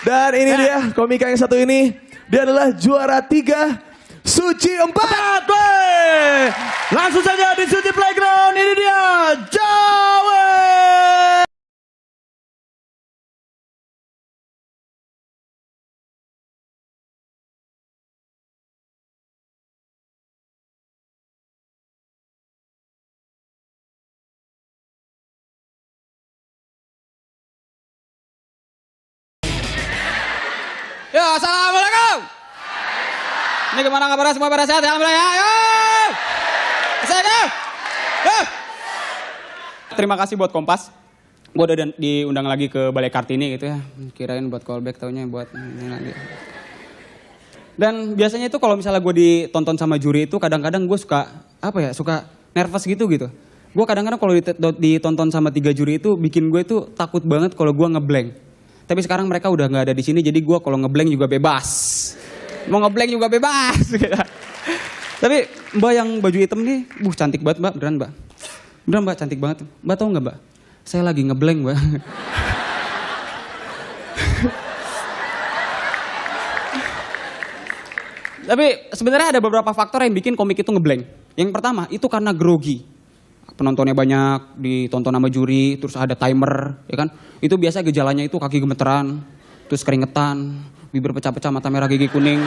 Dan ini dia komika yang satu ini. Dia adalah juara 3 Suci 4. Langsung saja di Suci Playground. Ini dia Jawe. Yo, assalamualaikum. Ini gimana kabarnya semua pada sehat? Alhamdulillah ya. Yo. Assalamualaikum. Yo. Terima kasih buat Kompas. Gue udah diundang lagi ke Balai Kartini gitu ya. Kirain buat callback, taunya buat ini lagi. Dan biasanya itu kalau misalnya gue ditonton sama juri itu kadang-kadang gue suka suka nervous gitu. Gue kadang-kadang kalau ditonton sama 3 juri itu bikin gue itu takut banget kalau gue ngeblank. Tapi sekarang mereka udah nggak ada di sini, jadi gue kalau ngeblank juga bebas. Mau ngeblank juga bebas. Tapi Mbak yang baju hitam nih, cantik banget Mbak, beneran Mbak. Beneran Mbak, cantik banget. Mbak tahu nggak Mbak? Saya lagi ngeblank Mbak. Tapi sebenarnya ada beberapa faktor yang bikin komik itu ngeblank. Yang pertama itu karena grogi. Penontonnya banyak, ditonton sama juri, terus ada timer, ya kan? Itu biasa gejalanya itu kaki gemeteran, terus keringetan, bibir pecah-pecah, mata merah, gigi kuning.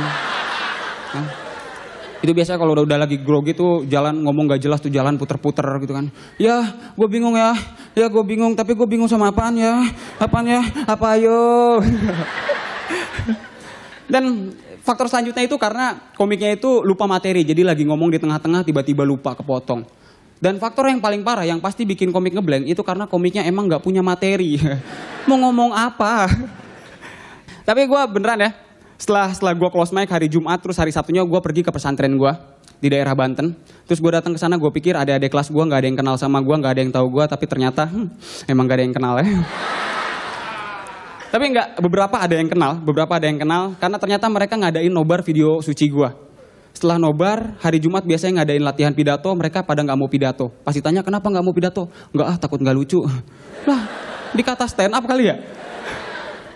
Kan? Itu biasa kalau udah lagi grogi tuh jalan ngomong gak jelas tuh jalan puter-puter gitu kan. Ya, gue bingung ya gue bingung, tapi gue bingung sama apaan ya, apa ayo. Dan faktor selanjutnya itu karena komiknya itu lupa materi, jadi lagi ngomong di tengah-tengah tiba-tiba lupa kepotong. Dan faktor yang paling parah yang pasti bikin komik ngeblank itu karena komiknya emang gak punya materi. Mau ngomong apa? Tapi gue beneran ya, setelah gue close mic hari Jumat, terus hari Sabtunya gue pergi ke pesantren gue di daerah Banten. Terus gue datang ke sana, gue pikir ada adik kelas gue gak ada yang kenal sama gue, gak ada yang tahu gue, tapi ternyata emang gak ada yang kenal ya. Tapi enggak, beberapa ada yang kenal karena ternyata mereka ngadain nobar video suci gue. Setelah nobar, hari Jumat biasanya ngadain latihan pidato, mereka pada nggak mau pidato. Pasti tanya, kenapa nggak mau pidato? Nggak takut nggak lucu. Lah, dikata stand up kali ya?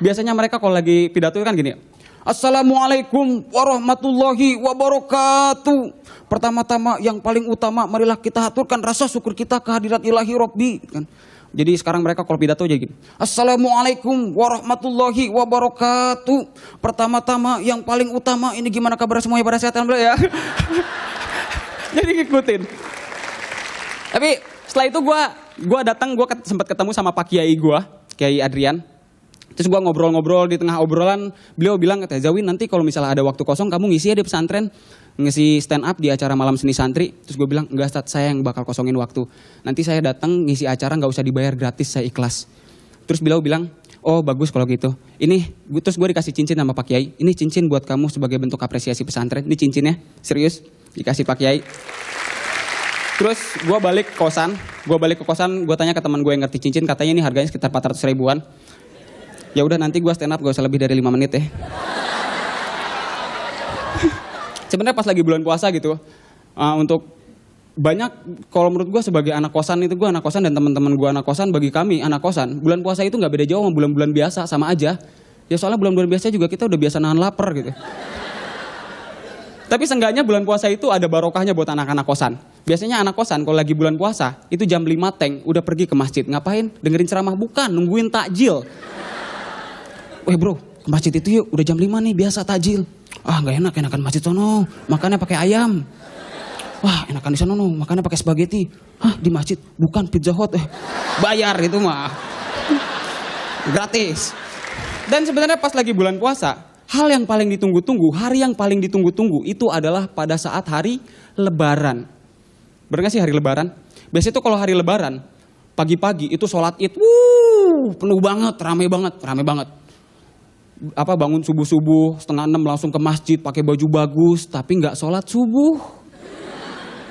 Biasanya mereka kalau lagi pidato kan gini, Assalamualaikum warahmatullahi wabarakatuh. Pertama-tama yang paling utama, marilah kita haturkan rasa syukur kita kehadirat ilahi Robbi. Kan? Jadi sekarang mereka kalau pidato jadi gini. Assalamualaikum warahmatullahi wabarakatuh. Pertama-tama yang paling utama, ini gimana kabar semuanya pada sehat alhamdulillah ya. Jadi ngikutin. Tapi setelah itu gue datang, gue sempat ketemu sama Pak Kiai gue, Kiai Adrian. Terus gue ngobrol-ngobrol, di tengah obrolan beliau bilang, Zawin nanti kalau misalnya ada waktu kosong kamu ngisi ya di pesantren, ngisi stand up di acara malam seni santri. Terus gue bilang, enggak Ustaz, saya yang bakal kosongin waktu. Nanti saya datang ngisi acara nggak usah dibayar, gratis, saya ikhlas. Terus beliau bilang, oh bagus kalau gitu. Terus gue dikasih cincin sama Pak Kiai. Ini cincin buat kamu sebagai bentuk apresiasi pesantren. Ini cincinnya, serius, dikasih Pak Kiai. Terus gue balik ke kosan, gue tanya ke teman gue yang ngerti cincin, katanya ini harganya sekitar 400 ribuan. Ya udah nanti gue stand up gak usah lebih dari 5 menit ya. Sebenarnya pas lagi bulan puasa gitu, untuk banyak, kalau menurut gue sebagai anak kosan itu, gue anak kosan dan teman-teman gue anak kosan, bagi kami anak kosan, bulan puasa itu nggak beda jauh sama bulan-bulan biasa, sama aja. Ya soalnya bulan-bulan biasa juga kita udah biasa nahan lapar gitu. Tapi seenggaknya bulan puasa itu ada barokahnya buat anak-anak kosan. Biasanya anak kosan kalau lagi bulan puasa, itu jam 5 teng udah pergi ke masjid. Ngapain? Dengerin ceramah? Bukan, nungguin takjil. Weh bro, ke masjid itu yuk, udah jam 5 nih, biasa takjil. Ah gak enak, enakan masjid sono, makannya pakai ayam. Wah enakan di sana no, makannya pakai spaghetti. Hah di masjid? Bukan, Pizza Hut. Bayar itu mah. Gratis. Dan sebenarnya pas lagi bulan puasa, hal yang paling ditunggu-tunggu, hari yang paling ditunggu-tunggu itu adalah pada saat hari Lebaran. Bener gak sih hari Lebaran? Biasanya itu kalau hari Lebaran, pagi-pagi itu sholat id, penuh banget, rame banget. Bangun subuh-subuh, 5:30 langsung ke masjid, pakai baju bagus, tapi nggak sholat subuh.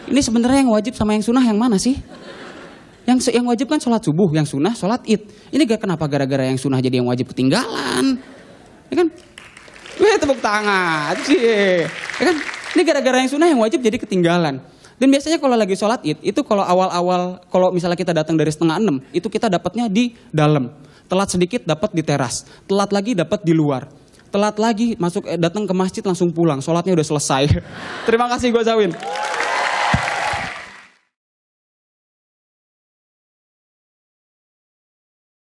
Ini sebenarnya yang wajib sama yang sunnah yang mana sih? Yang wajib kan sholat subuh, yang sunnah sholat id. Ini gak kenapa gara-gara yang sunnah jadi yang wajib ketinggalan? Ya kan? Tepuk tangan sih. Ya kan? Ini gara-gara yang sunnah yang wajib jadi ketinggalan. Dan biasanya kalau lagi sholat id, itu kalau awal-awal, kalau misalnya kita datang dari 5:30, itu kita dapatnya di dalam. Telat sedikit dapat di teras, telat lagi dapat di luar. Telat lagi datang ke masjid langsung pulang, sholatnya udah selesai. Terima kasih gue Zawin.